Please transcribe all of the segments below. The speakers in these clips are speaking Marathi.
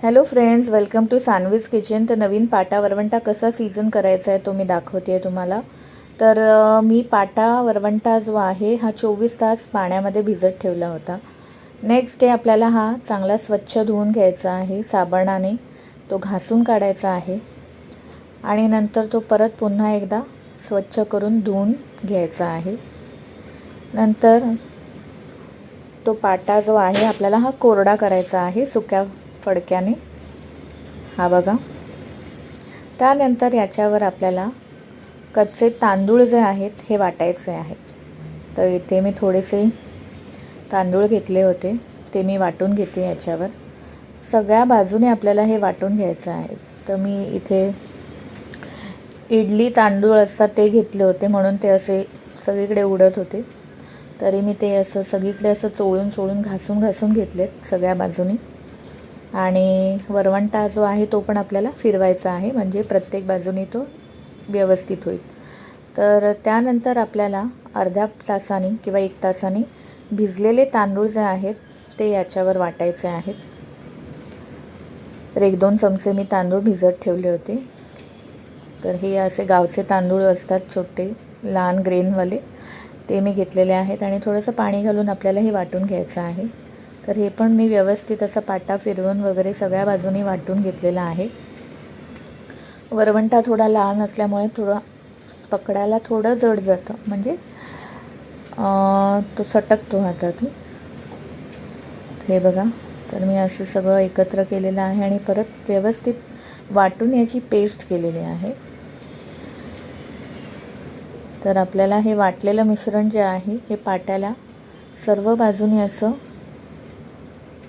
Hello friends, welcome to Saanvi's kitchen. तर नवीन पाटा वरवंटा कसा सीझन करायचा आहे तो मी दाखवते आहे तुम्हाला. तर मी पाटा वरवंटा जो आहे हा 24 तास पाण्यामध्ये भिजत ठेवला होता. नेक्स्ट डे आपल्याला हा चांगला स्वच्छ धुवून घ्यायचा आहे साबणाने. तो घासून काढायचा आहे आणि नंतर तो परत पुन्हा एकदा स्वच्छ करून धुवून घ्यायचा आहे. नंतर तो पाटा जो आहे आपल्याला हा कोरडा करायचा आहे सुक्या फडक्याने. हा बघा. त्यानंतर याच्यावर आपल्याला कच्चे तांदूळ जे आहेत हे वाटायचे आहेत. तर इथे मी थोडेसे तांदूळ घेतले होते, ते मी वाटून घेते याच्यावर. सगळ्या बाजूने आपल्याला हे वाटून घ्यायचं आहे. तर मी इथे इडली तांदूळ असतात ते घेतले होते, म्हणून ते असे सगळीकडे उडत होते. तरी मी ते असं सगळीकडे असं चोळून घासून घेतलेत सगळ्या बाजूनी. आणि वरवंटा जो आहे तो पण आपल्याला फिरवायचा आहे, म्हणजे प्रत्येक बाजूनी तो व्यवस्थित होईल. तर त्यानंतर आपल्याला अर्ध्या तासाने किंवा 1 तासाने भिजलेले तांदूळ जे आहेत ते याच्यावर वाटायचे आहेत. तर 1-2 चमचे मी तांदूळ भिजत ठेवले होते. तर हे असे गावचे तांदूळ असतात, छोटे लहान ग्रेनवाले, ते मी घेतलेले आहेत. आणि थोडंसं पाणी घालून आपल्याला हे वाटून घ्यायचं आहे. तर हे पण मी व्यवस्थित असा पाटा फिरवून वगैरे सगळ्या बाजूनी वाटून घेतलेला आहे. वरवंटा थोडा लहान असल्यामुळे पकडायला थोडं जड जातं, म्हणजे तो सटकतो हातातून. हे बघा. तर मी असं सगळं एकत्र केलेलं आहे आणि परत व्यवस्थित वाटून याची पेस्ट केलेली आहे. तर आपल्याला हे वाटलेलं मिश्रण जे आहे हे पाट्याला सर्व बाजूनी असं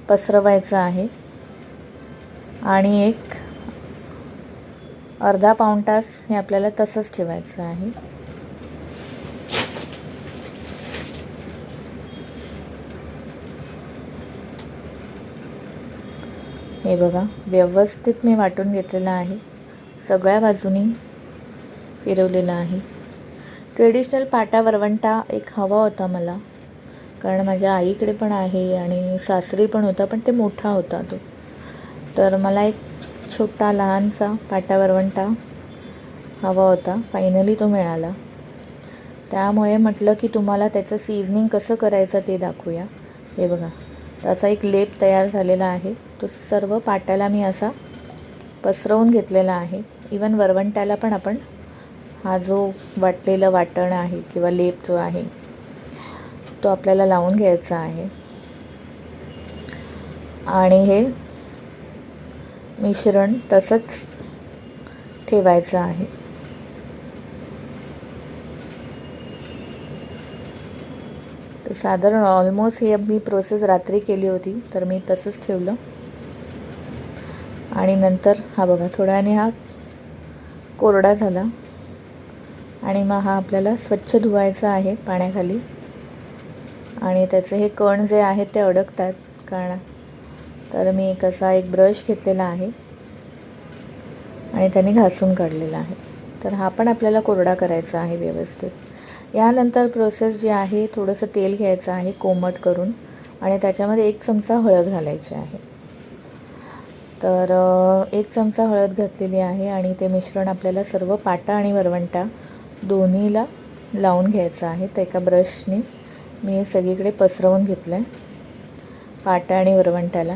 पसरवायचं आहे आणि एक अर्धा पाऊण तास हे आपल्याला तसंच ठेवायचं आहे. हे बघा, व्यवस्थित मी वाटून घेतलेलं आहे, सगळ्या बाजूनी फिरवलेलं आहे. ट्रेडिशनल पाटा वरवंटा एक हवा होता मला, कारण माझ्या आईकडे पण आहे आणि सासरी पण होता, पण ते मोठा होता तो. तर मला एक छोटा लहानसा पाटा वरवंटा हवा होता. फायनली तो मिळाला. त्यामुळे म्हटलं की तुम्हाला त्याचं सीझनिंग कसं करायचं ते दाखवूया. हे बघा, त्याचा एक लेप तयार झालेला आहे. तो सर्व पाट्याला मी असा पसरवून घेतलेला आहे. इवन वरवंट्याला पण आपण हा जो वाटलेलं वाटण आहे किंवा लेप जो आहे तो आपल्याला लावून घ्यायचा आहे. आणि हे मिश्रण तसंच ठेवायचं आहे. तर साधारण ऑलमोस्ट ही मी प्रोसेस रात्री केली होती, तर मी तसंच ठेवलं. आणि नंतर हा बघा, थोड्याने हा कोरडा झाला आणि मग हा आपल्याला स्वच्छ धुवायचा आहे पाण्याखाली. आणि त्याचे हे कण जे आहेत ते अडकतात कारण. तर मी एक ब्रश घेतलेला आहे आणि त्याने घासून काढलेला आहे. तर हा पण आपल्याला कोरडा करायचा आहे व्यवस्थित. यानंतर प्रोसेस जी आहे, थोडंसं तेल घ्यायचं आहे कोमट करून आणि त्याच्यामध्ये 1 चमचा हळद घालायची आहे. तर 1 चमचा हळद घातलेली आहे आणि ते मिश्रण आपल्याला सर्व पाटा आणि वरवंटा दोन्हीला लावून घ्यायचं आहे. तर एका ब्रशने मी सगळीकडे पसरवून घेतलं आहे पाटा आणि वरवंट्याला.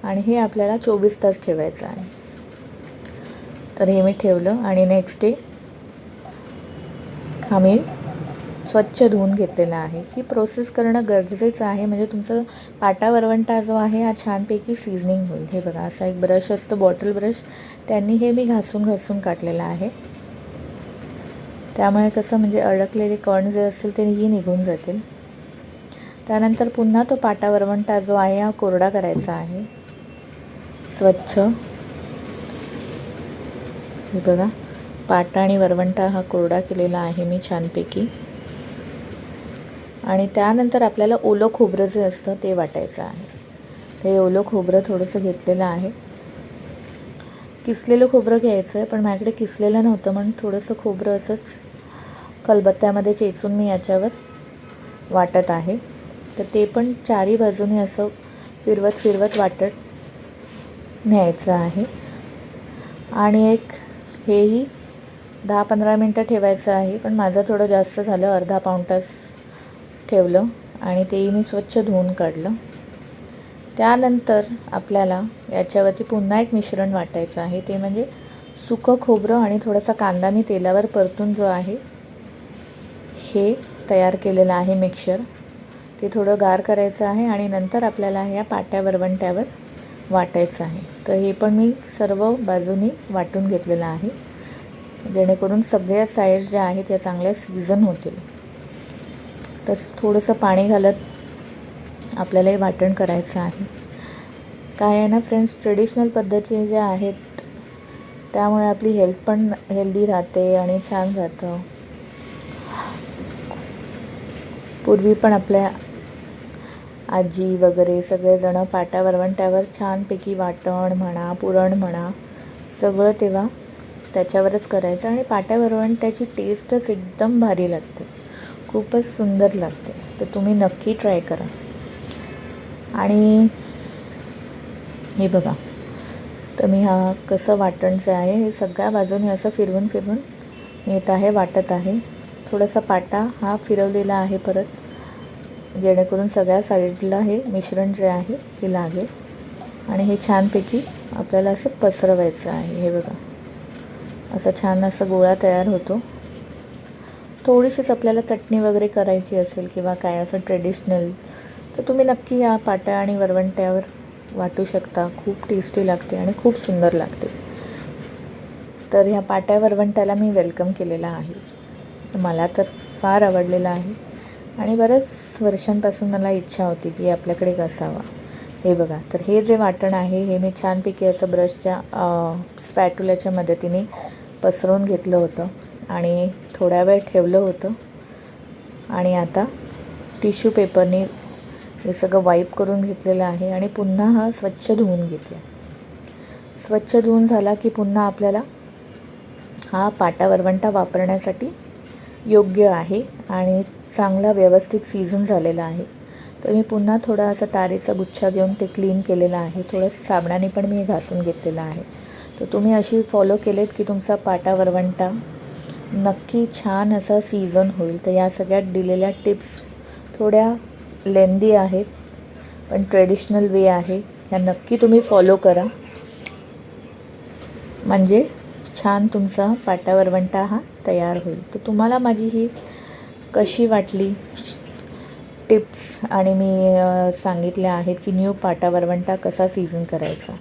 आणि हे आपल्याला 24 तास ठेवायचं आहे. तर हे मी ठेवलं आणि नेक्स्ट डे हा मी स्वच्छ धुवून घेतलेला आहे. ही प्रोसेस करणं गरजेचं आहे, म्हणजे तुमचं पाटा वरवंटा जो आहे हा छानपैकी सीझनिंग होईल. हे बघा, असा एक ब्रश असतो, बॉटल ब्रश, त्यांनी हे मी घासून काढलेलं आहे. त्यामुळे कसं, म्हणजे अडकलेले कण जे असतील तेही निघून जातील. त्यानंतर पुन्हा तो पाटा वरवंटा जो आहे हा कोरडा करायचा आहे स्वच्छ. हे बघा, पाटा आणि वरवंटा हा कोरडा केलेला आहे मी छानपैकी. आणि त्यानंतर आपल्याला ओलं खोबरं जे असतं ते वाटायचं आहे. ते ओलं खोबरं थोडंसं घेतलेलं आहे. किसलेलं खोबरं घ्यायचं आहे, पण माझ्याकडे किसलेलं नव्हतं, म्हणून थोडंसं खोबरं असंच खलबत्त्यामध्ये चेचून मी याच्यावर वाटत आहे. तर ते पण चारी बाजूने असं फिरवत वाटत न्यायचं आहे आणि एक हेही 10-15 मिनटं ठेवायचं आहे, पण माझं थोडं जास्त झालं, अर्धा पाऊण तास ठेवलं आणि तेही मी स्वच्छ धुवून काढलं. त्यानंतर आपल्याला याच्यावरती पुन्हा एक मिश्रण वाटायचं आहे, ते म्हणजे सुकं खोबरं आणि थोडासा कांदा मी तेलावर परतून जो आहे हे तयार केलेलं आहे मिक्सचर, ते थोडं गार करायचं आहे आणि नंतर आपल्याला ह्या पाट्या वरवंट्यावर वाटायचं आहे. तर हे पण मी सर्व बाजूनी वाटून घेतलेलं आहे, जेणेकरून सगळ्या साईड्स ज्या आहेत त्या चांगल्या सीझन होतील. तर थोडंसं पाणी घालत आपल्याला हे वाटण करायचं आहे. काय आहे ना फ्रेंड्स, ट्रेडिशनल पद्धती ज्या आहेत त्यामुळे आपली हेल्थ पण हेल्दी राहते आणि छान राहतं. पूर्वी पण आपल्या आजी वगैरे सगळेजणं पाट्या वरवंट्यावर छानपैकी वाटण म्हणा, पुरण म्हणा, सगळं तेव्हा त्याच्यावरच करायचं आणि पाट्या वरवंट्याची टेस्टच एकदम भारी लागते, खूपच सुंदर लागते. तर तुम्ही नक्की ट्राय करा. आणि हे बघा, तर मी हा कसं वाटणचं आहे हे सगळ्या बाजूने असं फिरवून फिरवून येत आहे, वाटत आहे. थोडासा पाटा हा फिरवलेला आहे परत, जेणेकरून सगळ्या साईडला हे मिश्रण जे आहे हे लागेल आणि हे छानपैकी आपल्याला असं पसरवायचं आहे. हे बघा, असं छान असं गोळा तयार होतो. थोडीशीच आपल्याला चटणी वगैरे करायची असेल किंवा काय असं ट्रेडिशनल, तर तुम्ही नक्की या पाट्या आणि वरवंट्यावर वाटू शकता. खूप टेस्टी लागते आणि खूप सुंदर लागते. तर ह्या पाट्या वरवंट्याला मी वेलकम केलेला आहे. मला तर फार आवडलेलं आहे आणि बऱ्याच वर्षांपासून मला इच्छा होती की आपल्याकडे असावा. हे बघा, तर हे जे वाटण आहे हे मी छानपैकी असं ब्रशच्या स्पॅटुल्याच्या मदतीने पसरवून घेतलं होतं आणि थोड्या वेळ ठेवलं होतं. आणि आता टिश्यू पेपरने हे सगळं वाईप करून घेतलेलं आहे आणि पुन्हा हा स्वच्छ धुवून घेतला. स्वच्छ धुवून झाला की पुन्हा आपल्याला हा पाटा वरवंटा वापरण्यासाठी योग्य आहे आणि चांगला व्यवस्थित सीझन झालेला आहे. तर मी पुन्हा थोडा असा तारेचा गुच्छा घेऊन ते क्लीन केलेलं आहे. थोडंसं साबणाने पण मी घासून घेतलेलं आहे. तर तुम्ही अशी फॉलो केलेत की तुमचा पाटा वरवंटा नक्की छान असा सीझन होईल. तर या सगळ्यात दिलेल्या टिप्स थोड्या लेंदी आहेत, पण ट्रेडिशनल वे आहे. ह्या नक्की तुम्ही फॉलो करा, म्हणजे छान तुमचा पाटा वरवंटा हा तयार होईल. तर तुम्हाला माझी ही कशी वाटली टिप्स आणि मी सांगितल्या आहेत की न्यू पाटा वरवंटा कसा सीझन करायचा.